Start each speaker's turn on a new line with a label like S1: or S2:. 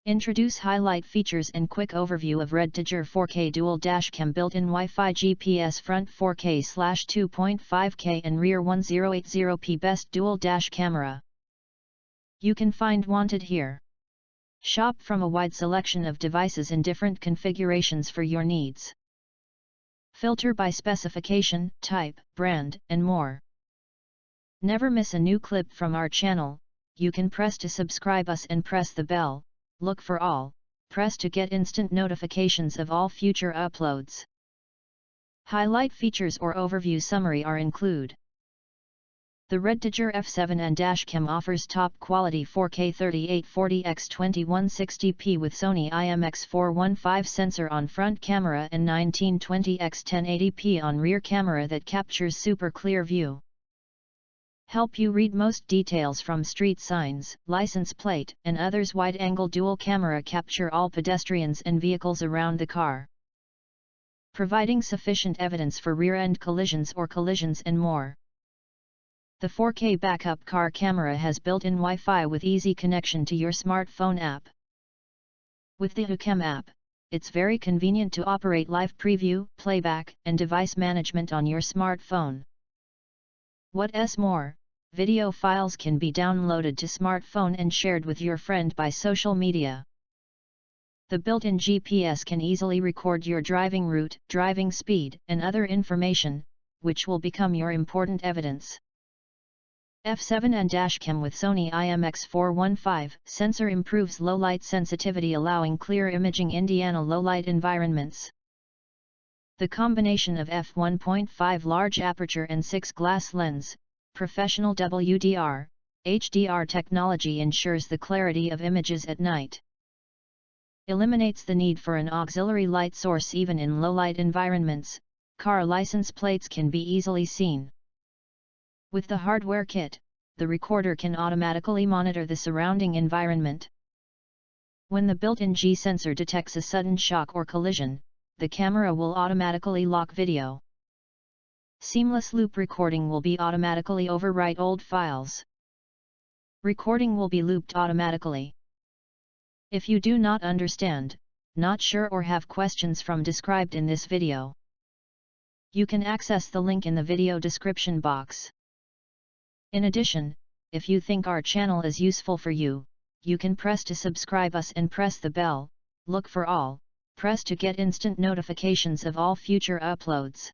S1: Introduce highlight features and quick overview of REDTIGER 4K dual dashcam built-in Wi-Fi GPS front 4K/2.5K and rear 1080p best dual dash camera. You can find wanted here. Shop from a wide selection of devices in different configurations for your needs. Filter by specification, type, brand, and more. Never miss a new clip from our channel. You can press to subscribe us and press the bell. Look for all, press to get instant notifications of all future uploads. Highlight features or overview summary are include. The REDTIGER F7 and dashcam offers top quality 4K 3840x2160p with Sony IMX415 sensor on front camera and 1920x1080p on rear camera that captures super clear view. Help you read most details from street signs, license plate, and others. Wide-angle dual camera capture all pedestrians and vehicles around the car, providing sufficient evidence for rear-end collisions or collisions and more. The 4K backup car camera has built-in Wi-Fi with easy connection to your smartphone app. With the WiCam app, it's very convenient to operate live preview, playback, and device management on your smartphone. What's more, video files can be downloaded to smartphone and shared with your friend by social media. The built-in GPS can easily record your driving route, driving speed, and other information, which will become your important evidence. F7 and dashcam with Sony IMX415 sensor improves low-light sensitivity, allowing clear imaging Indiana low-light environments. The combination of f1.5 large aperture and 6 glass lens, professional WDR, HDR technology ensures the clarity of images at night. Eliminates the need for an auxiliary light source even in low-light environments. Car license plates can be easily seen. With the hardware kit, the recorder can automatically monitor the surrounding environment. When the built-in GSensor detects a sudden shock or collision, the camera will automatically lock video. Seamless loop recording will be automatically overwrite old files. Recording will be looped automatically. If you do not understand, not sure or have questions from described in this video, you can access the link in the video description box. In addition, if you think our channel is useful for you, you can press to subscribe us and press the bell. Look for all, press to get instant notifications of all future uploads.